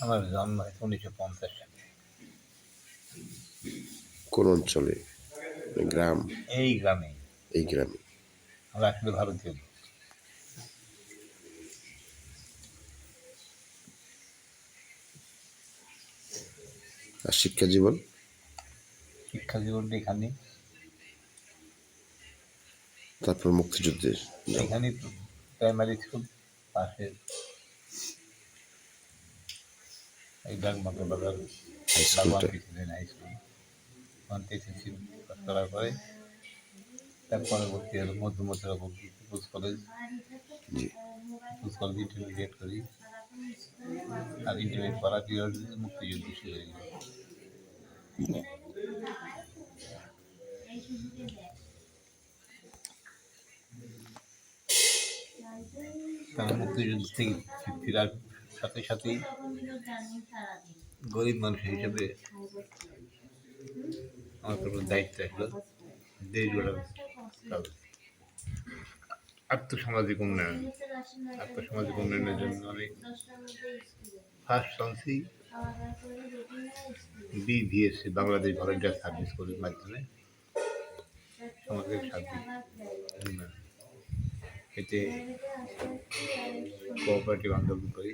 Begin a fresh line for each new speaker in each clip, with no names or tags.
আমার জন্ম হয়েছে 1950 সালে।
কোন অঞ্চলে? গ্রাম?
এই গ্রামে।
এই গ্রামে।
আমরা আসলে ভারতীয়।
আর শিক্ষা জীবন?
শিক্ষা জীবনটা এখানে।
তারপর মুক্তিযুদ্ধের
এখানে প্রাইমারি স্কুল, পাশে এই ডাকবাংলা বাজার
হাই
বাগবান
স্কুলটা?
President high school. ওখান থেকে পাস করার পরে তার পরবর্তী হলো মধ্যমথুরা পিপুলস কলেজ।
জি।
পিপুলস কলেজ ইন্টারমিডিয়েট করি। আর ইন্টারমিডিয়েট করার পিরিয়ড মুক্তিযুদ্ধ শুরু হয়ে গেল। তারা মুক্তিযুদ্ধ থেকে ফেরার সাথে সাথেই গরিব মানুষ হিসেবে আমার উপর দায়িত্ব আসলো দেশ গড়ার কাজ। আর্থসামাজিক উন্নয়ন। আর্থসামাজিক উন্নয়নের জন্য আমি ফার্স্ট শুনছি BVSC, বাংলাদেশ ভলেন্টিয়ার সার্ভিস স্কুলের মাধ্যমে সমাজের সার্বিক উন্নয়ন। এতে কোঅপারেটিভ আন্দোলন করি।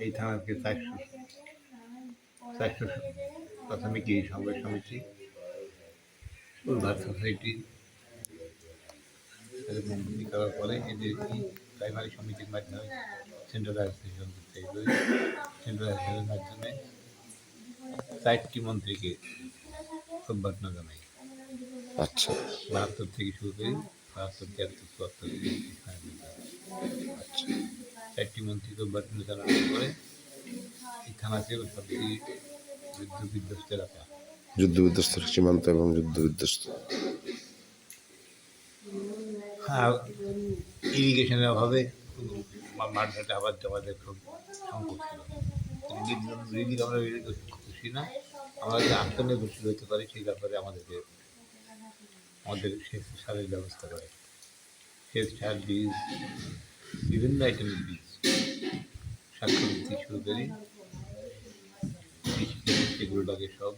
এই থানাকে 400 প্রাথমিক সংবাদ সমিতি, উদ্ধার সোসাইটি মন্ত্রী করার পরে এদের প্রাইমারি সমিতির মাধ্যমে সেন্ট্রালাইজেশন করতে এগুলি। সেন্ট্রালাইজেশনের মাধ্যমে 4টি মন্ত্রীকে অভ্যর্থনা জানাই।
আচ্ছা
72 থেকে শুরু করি, 72, 73, 74।
আচ্ছা।
4টি মন্ত্রীকে অভ্যর্থনা জানানোর পরে এই থানা ছিল সবচেয়ে যুদ্ধ বিধ্বস্ত এলাকা।
যুদ্ধ বিধ্বস্ত সীমান্ত এবং যুদ্ধ বিধ্বস্ত।
আর ইরিগেশনের অভাবে মাঠঘাটে আবাদ টাবাদের খুব সংকট ছিল। রিলিজ আমরা খুশি না, আমরা যে আত্মনির্ভরশীল হতে পারি সেই ব্যাপারে আমাদের সেচ সারের ব্যবস্থা করে। সেচ সার, বীজ, বিভিন্ন আইটেমের বীজ, শাকসবজি শুরু করি, সেগুলো লাগে সব।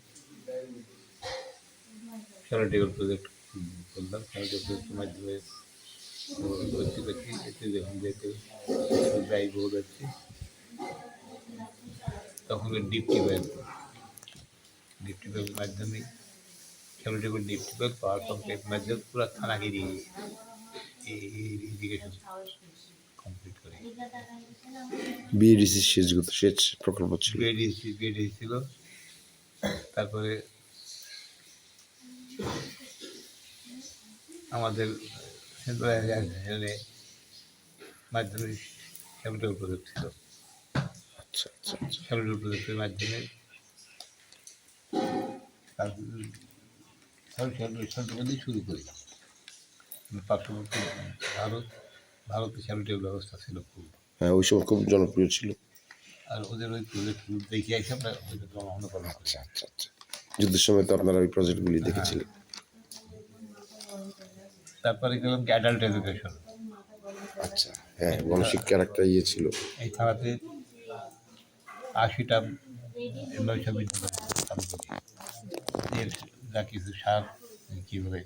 শ্যালো টেবিল প্রজেক্ট করলাম। শ্যালো টেবিল প্রজেক্টের মাধ্যমে ভর্তি করছি। এতে যখন যেতে ব্যয় বহু যাচ্ছে, তখন ডিপ টিউবওয়েলের মাধ্যমে শ্যালো টেবিল ডিপ টিউবওয়েল পাওয়ার পাম্পের মাধ্যমে পুরো থানাকে দিয়ে ইরিগেশন কমপ্লিট করে।
বিএডিসি সেচ প্রকল্প ছিল।
বিএডিসি ছিল। তারপরে আমাদের সেন্ট্রালাইজেশনের মাধ্যমে শ্যালো টেবিল প্রজেক্ট ছিল।
আচ্ছা আচ্ছা আচ্ছা।
শ্যালো টেবিল প্রজেক্টের মাধ্যমে শ্যালো শুরু করি। পার্শ্ববর্তী ভারতে শ্যালো টেবিল ব্যবস্থা ছিল খুব।
হ্যাঁ, ওই সময় খুব জনপ্রিয় ছিল।
আর ওদের ওই প্রজেক্ট দেখে এসে আমরা অনুকরণ করি।
আচ্ছা আচ্ছা আচ্ছা। যুদ্ধের সময় তো আপনারা ওই প্রজেক্টগুলি দেখেছিলেন।
তারপরে গেলাম কি অ্যাডাল্ট এডুকেশন।
আচ্ছা, হ্যাঁ, গণশিক্ষার একটা ইয়ে ছিল।
এই থানাতে 80টা নৈশ বিদ্যালয় চালু করি। এর যা কিছু সার, কী বলে,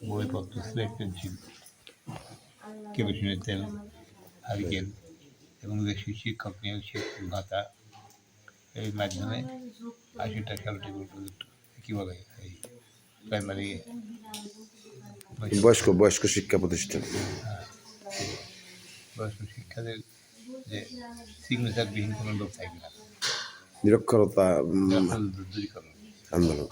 বইপত্র, স্লেট পেন্সিল, কেরোসিনের তেল, হারিকেন এবং দেশি শিক্ষক নিয়োগ, শিক্ষক ভাতা, এর মাধ্যমে 80টা শ্যালো টেবিল প্রজেক্ট, কী বলে, এই প্রাইমারি
বয়স্ক শিক্ষা প্রতিষ্ঠান।
বয়স্ক শিক্ষাদের যে সিগনেচারবিহীন কোনো লোক থাকবে না,
নিরক্ষরতা
দূরীকরণ
আন্দোলন।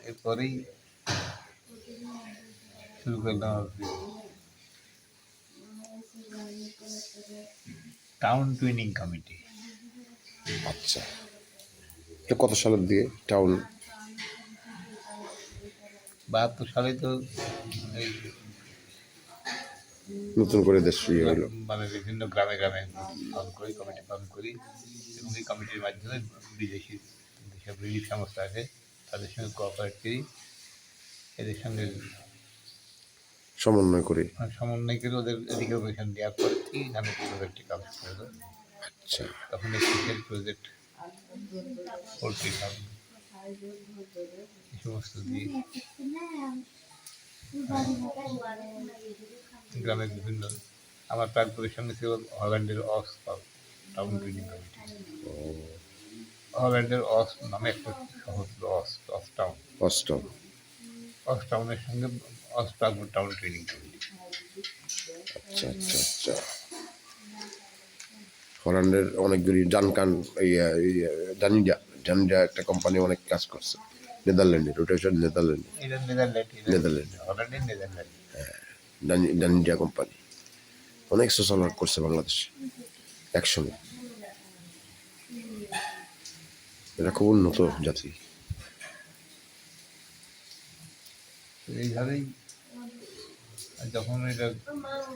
এরপরেই শুরু করলাম টাউন টুইনিং কমিটি।
আচ্ছা, এটা কত সালের দিকে টাউন?
72 সালে তো এই
নতুন করে দেশ ইয়ে হইল।
মানে বিভিন্ন গ্রামে গ্রামে পালন করি, কমিটি পালন করি এবং এই কমিটির মাধ্যমে বিদেশি যেসব রিলিফ সংস্থা আছে তাদের সঙ্গে কোঅপারেট করি। এদের সঙ্গে
সমন্বয় করে।
সমন্বয় করে ওদের রিকগনিশন দেওয়ার পরে এখানে প্রজেক্টটি কাজ করলো।
আচ্ছা,
তখন স্পেশাল প্রজেক্ট পোলট্রি ফার্ম এই সমস্ত দিয়ে গ্রামের বিভিন্ন আমার প্রাক্তনের সঙ্গে ছিল হল্যান্ডের অস টাউন ট্রেনিং কমিটি। হল্যান্ডের অস নামে একটা শহর ছিল, অস টাউন।
অষ্টম।
অস টাউনের সঙ্গে অস টাউন ট্রেনিং কমিটি।
আচ্ছা আচ্ছা আচ্ছা। হল্যান্ডের অনেকগুলি ডানকান জানিডা জানিডা একটা কোম্পানি অনেক কাজ করছে নেদারল্যান্ডে, রোটেশন নেদারল্যান্ডে।
এটা নেদারল্যান্ড,
নেদারল্যান্ড।
হল্যান্ডের নেদারল্যান্ড।
জানিডা কোম্পানি অনেক সোশ্যাল ওয়ার্ক করছে বাংলাদেশে একসময়। এটা খুব উন্নত জাতি।
এইভাবেই যখন এটা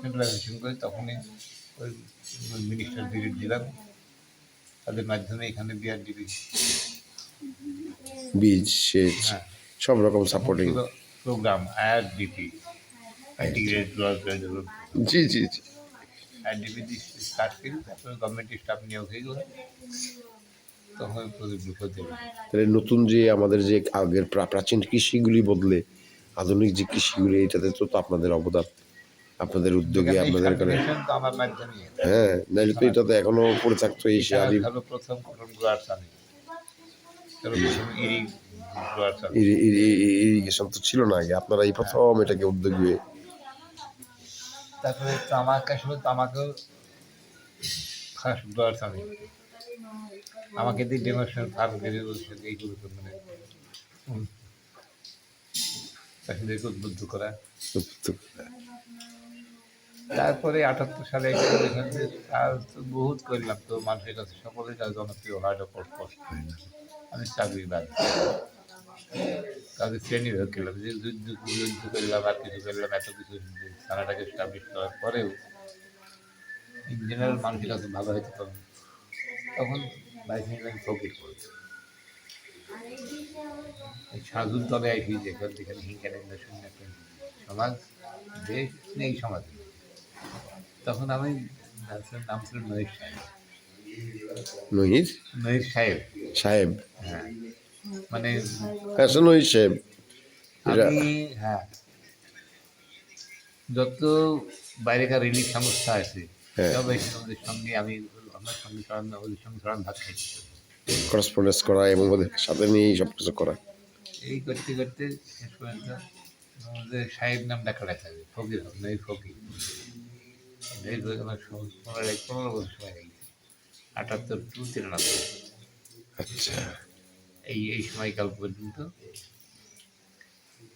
সেন্ট্রালাইজেশন করি তখনই ওই মিনিস্টার ভিজিট দিলাম, তাদের মাধ্যমে এখানে বিআরডিপি
বীজ, সেচ,
হ্যাঁ
সব রকম supporting.
Programme IRDP, integrated rural development.
জি জি জি।
আইআরডিপি স্টার্ট করি, তারপরে গভর্নমেন্টের স্টাফ নিয়োগ হয়ে গেল, তখন প্রজেক্ট হতে
তাহলে নতুন যে আমাদের যে আগের প্রাচীন কৃষিগুলি বদলে আধুনিক যে কৃষিগুলি, এটাতে তো আপনাদের অবদান, আপনাদের উদ্যোগে, আপনাদের এখানে।
তো আমার মাধ্যমে।
হ্যাঁ, নাহলে তো এটা তো এখনো পড়ে থাকতো এই সে আদিম।
প্রথম কটন গ্রোয়ার সামিট, প্রথম
ইরিগেশন তো ছিল না আগে, আপনারা এই প্রথম এটাকে উদ্যোগী হয়ে।
তারপরে তামাক আসলে তামাকেও ফার্স্ট গ্রোয়ার সামিট, আমাকে দিয়ে ডেমোস্ট্রেশন ফার্ম গেড়ে বলছে এইগুলো তো মানে চাষিদেরকে উদ্বুদ্ধ করা। তারপরে 78 সালে আর তো বহুত করলাম, তো মানুষের কাছে সকলের কাছে জনপ্রিয় হওয়াটা কষ্ট হয় না। আমি চাকরি বাদ তাদের শ্রেণী ভেদ করলাম, যে যুদ্ধ করলাম আর কিছু করলাম, এত কিছু থানাটাকে স্টাবলিশ করার পরেও ইন জেনারেল মানুষের কাছে ভালো হইতে পারবে, তখন বাইশ আমি ফকির করেছি। সাধুর তবে আইসি যেখান থেকে হিংখানে শূন্য সমাজ, দেশ এই সমাজ। তখন আমি নাম ছিল নহির সাহেব। নহির সাহেব
সাহেব,
হ্যাঁ, মানে
নহির সাহেব।
আমি হ্যাঁ যত বাইরেকার রিলিফ সংস্থা আছে সব ওদের সঙ্গে আমি আমার সঙ্গে ওদের সঙ্গে সরান ভাত খাইছি,
করসপন্ডেন্স করা এবং ওদের সাথে নিয়ে সব কিছু করা।
এই করতে করতে শেষ পর্যন্ত আমাদের সাহেব নাম ডাকা রাখা যাবে, ফকির হবে নহির ফকির। নহির ফকির আমার 15 বছর সময় গেছে, 78 টু 93।
আচ্ছা,
এই সময়কাল পর্যন্ত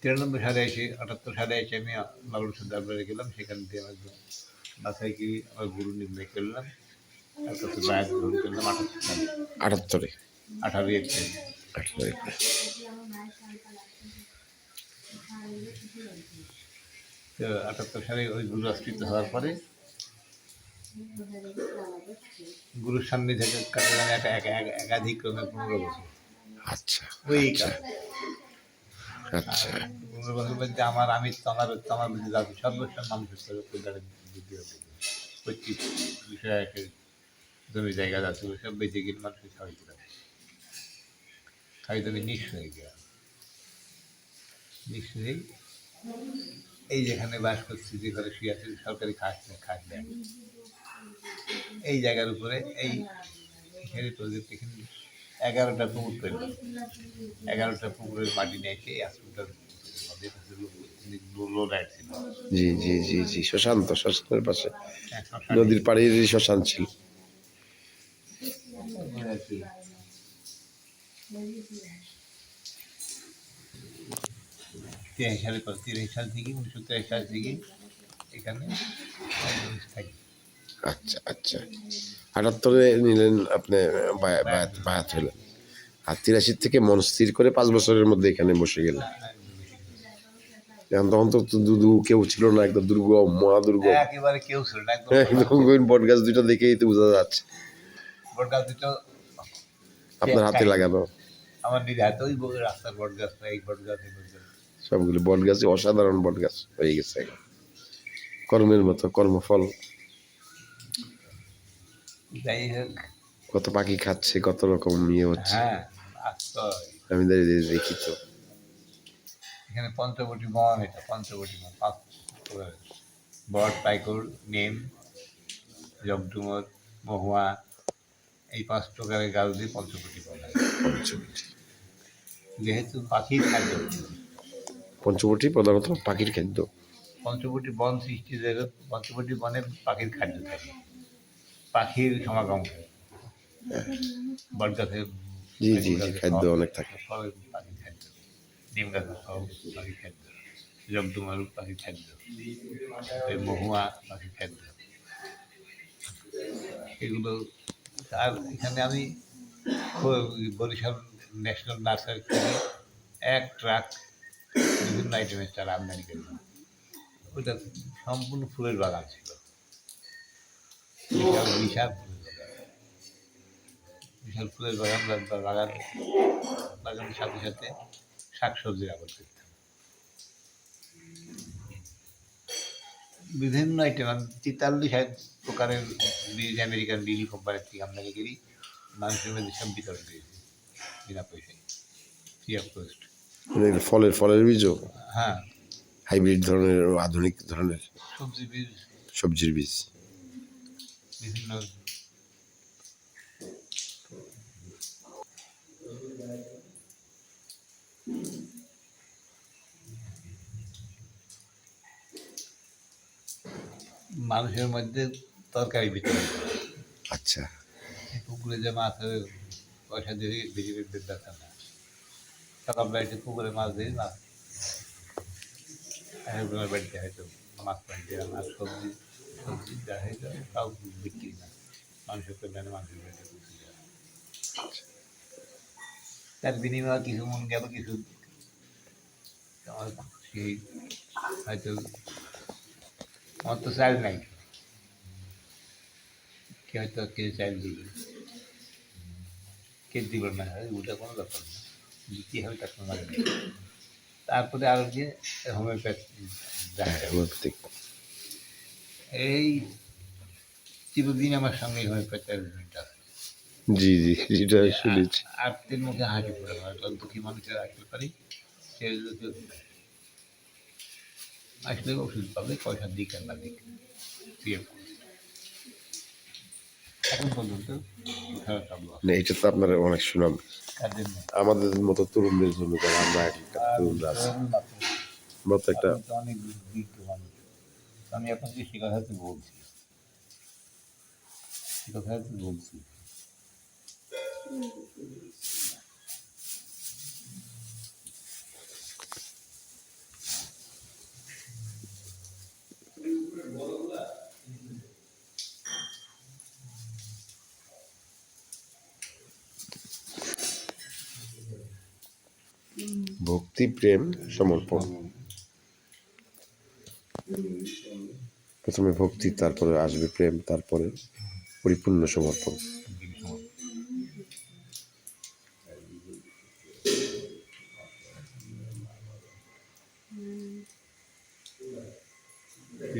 93 সালে এসে 78 সালে এসে আমি বাংলাদেশের দরবারে গেলাম, সেখান থেকে আমার বাসায় গিয়ে আমার গুরু নির্ণয় করলাম, তারপর বায়াত গ্রহণ করলাম 78 সালে।
78-এ
18 এপ্রিল। তো 78 সালে ওই গুরু আশ্রিত হওয়ার পরে গুরুর সামনে থেকে কাটালাম একাধিক ক্রমে 15 বছর।
আচ্ছা
ওই
আচ্ছা।
15 বছর মধ্যে আমি আমার মধ্যে যাবে সর্বস্ব মানুষের কল্যাণের বৃদ্ধি হবে, প্রত্যেক বিষয়ে জমি জায়গা যাচ্ছে সব বেঁচে গিয়ে মানুষকে খাওয়াইতে পারে, খাওয়াইতে আমি নিঃস্ব হয়ে গেলাম। নিঃস্ব হয়ে এই যেখানে বাস করছি, যে ঘরে শুয়ে আছে সরকারি খাস দেয়, এই জায়গার উপরে এই এখানে প্রজেক্ট এখানে 11টা পুকুর করলাম, 11টা পুকুরের মাটি নিয়ে এসে এই আশ্রমটার
জি জি জি জি, শ্মশানের পাশে নদীর পাড়ের শ্মশান ছিল।
83 সাল থেকে 1983 সাল থেকে এখানে থাকি।
আচ্ছা আচ্ছা। 78-এ নিলেন আপনি বায়াত হলেন, আর 83 থেকে মন স্থির করে 5 বছরের মধ্যে এখানে বসে গেলেন। এখন তখন তো কেউ ছিল না, একদম দুর্গম, মহাদুর্গম,
একেবারে কেউ ছিল না,
একদম বট গাছ দুটো দেখেই তো বোঝা যাচ্ছে
বট গাছ দুটো
আপনার হাতে লাগানো।
আমার নিজে হাতে ওই রাস্তার বট গাছ, এই বট গাছ,
সবগুলো বট গাছ, অসাধারণ বট গাছ হয়ে গেছে এখন। কর্মের মতো কর্মফল।
যাই হোক,
কত পাখি খাচ্ছে, কত রকম ইয়ে হচ্ছে,
হ্যাঁ আশ্চর্য।
আমি দাঁড়িয়ে দাঁড়িয়ে দেখি তো।
এখানে পঞ্চবটি বন, এটা পঞ্চবটি বন, 5 প্রকারের বট, পাইকর, নেম, জগডুমর, মহুয়া, এই 5 প্রকারের গাছ দিয়ে পঞ্চবটি বন হয়।
পঞ্চবটি,
যেহেতু পাখির খাদ্য,
পঞ্চবটি প্রধানত পাখির খাদ্য।
পঞ্চবটি বন সৃষ্টি জায়গা, পঞ্চবটি বনে পাখির খাদ্য থাকে, পাখির সমাগম হয়। বট গাছে,
জি জি জি,
গাছে
খাদ্য
সব
অনেক থাকে।
সব পাখির খাদ্য, নিম গাছের সব পাখির খাদ্য, জগডুমারু পাখির খাদ্য, এই মহুয়া পাখির খাদ্য, এগুলো। আর এখানে আমি বরিশাল ন্যাশনাল নার্সারি থেকে 1 ট্রাক বিভিন্ন আইটেমের চারা আমদানি করি। ওইটা সম্পূর্ণ ফুলের বাগান ছিল, বিশাল বিশাল ফুলের বাগান, বিশাল ফুলের বাগান। বাগানের সাথে সাথে শাকসবজির আবাদ করতাম, বিভিন্ন আইটেম। আমি 43 প্রকারের বীজ আমেরিকান লিলি কোম্পানির থেকে আমদানি করি, মানুষের মধ্যে সব বিতরণ করেছি বিনা পয়সায়, ফ্রি অফ কস্ট।
মানে ফলের বীজও,
হ্যাঁ,
হাইব্রিড ধরনের ও আধুনিক ধরনের
সবজি বীজ,
সবজির বীজ।
বিভিন্ন। মানুষের মধ্যে তরকারি বিতরণ করে।
আচ্ছা,
এই পুকুরে যে মাছ হয়, পয়সা দিয়ে বেশি বেচা না, সকাল বাড়িতে পুকুরে মাছ দিয়ে মাছ, একজনের বাড়িতে হয়তো মাছ পানি দেওয়া, আর সবজি সবজি যা হয়তো তাও বিক্রি না, মানুষের কল্যাণে মানুষের বাড়িতে পৌঁছে যায়। তার বিনিময়ে কিছু মন গেল, কিছু আমার সেই হয়তো, আমার তো চাল নাই, কে হয়তো কে চাল দিবে, কে দিল না, ওটা কোনো ব্যাপার না, কী হবে তার কোনো মানে নেই। তারপরে আরও যে হোমিওপ্যাথি ডাক্তার,
হোমিওপ্যাথিক।
এই চিরদিন আমার সঙ্গে হোমিওপ্যাথি অ্যারেঞ্জমেন্ট আছে।
জি জি, এটা শুনেছি।
আত্মের মুখে হাসি পড়ে, দুঃখী মানুষের আসতে পারি, সে আসলে ওষুধ পাবে, পয়সা দিক আর না দিক, এখন পর্যন্ত খারাপ পাবো
না, এটা তো আপনার অনেক সুনাম
কার জন্য।
আমাদের মতো তরুণদের জন্য, যারা আমরা এখনকার তরুণরা আছি, আমরা তো একটা
আপনি তো অনেক বিজ্ঞ মানুষ, আমি আপনাকে সে কথা তো বলছি, সে কথা তো বলছি।
ভক্তি, প্রেম, সমর্পণ। প্রথমে ভক্তি, তারপরে আসবে প্রেম, তারপরে পরিপূর্ণ সমর্পণ।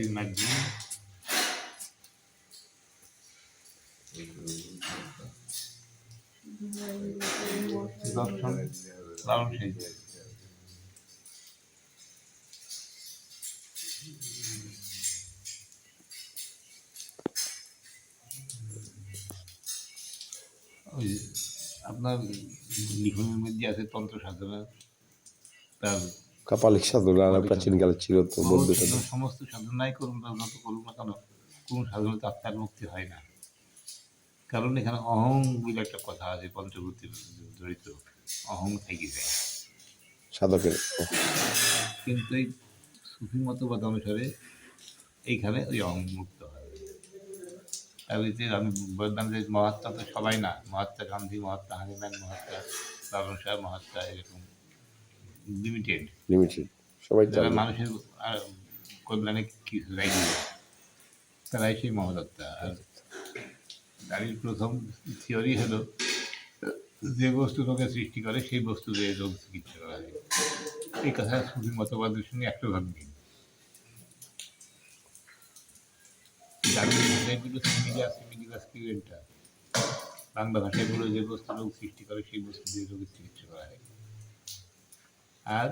এর মাধ্যমে দর্শন লালন সাহিত্য, ওই আপনার লিখনের মধ্যে আছে তন্ত্র সাধনা, তার
কাপালিক সাধনা প্রাচীনকালে ছিল তো, বৌদ্ধ সাধনা।
সমস্ত সাধনাই করুন না, যত করুন না কেন, কোনো সাধনা তো আত্মার মুক্তি হয় না, কারণ এখানে অহং বলে একটা কথা আছে, পঞ্চভূতি জড়িত, অহং থেকে যায়।
সাধকের
কিন্তু এই সুফি মতবাদ অনুসারে এইখানে ওই অহং মুক্ত হয়। তার ভিতরে আমি বললাম যে মহাত্মা তো সবাই না, মহাত্মা গান্ধী, মহাত্মা হানিম্যান, মহাত্মা লালন শাহ, মহাত্মা এরকম লিমিটেড,
লিমিটেড, সবাই
যারা
জানে।
মানুষের কল্যাণে কিছু যায়নি, তারাই সেই মহাত্মা। আর তারই প্রথম থিওরি হলো, যে বস্তু রোগের সৃষ্টি করে সেই বস্তু দিয়ে রোগ চিকিৎসা করা যায়। এই কথা সুফি মতবাদের সঙ্গে একটা ভাগ নেই। জার্মান ভাষাগুলো সিমিলিয়াস কিউরেন্টা, বাংলা ভাষাগুলো যে বস্তু রোগ সৃষ্টি করে সেই বস্তু দিয়ে রোগের চিকিৎসা করা হয়। আর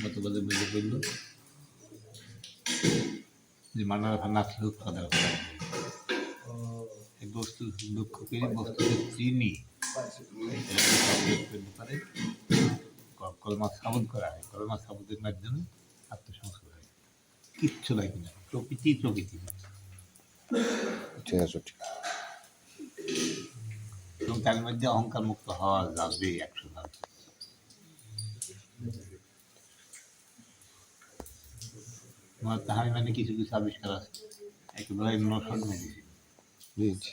মতবাদের মধ্যে বলল যে মানার না খেয়েও খাওয়া দাওয়া করা যায়। এই বস্তু দুঃখ পেয়ে বস্তুকে চিনি পারে কলমা সাবুদ করা হয়, কলমা সাবুদের মাধ্যমে আত্মসংস্কার হয়। কিচ্ছু লাগে না, প্রকৃতি না।
ঠিক আছে, ঠিক
এবং তার মধ্যে অহংকার মুক্ত হওয়া যাবে 100%। তাহার মানে কিছু কিছু আবিষ্কার আছে, একেবারে নশন মেডিসিন।
জি জি।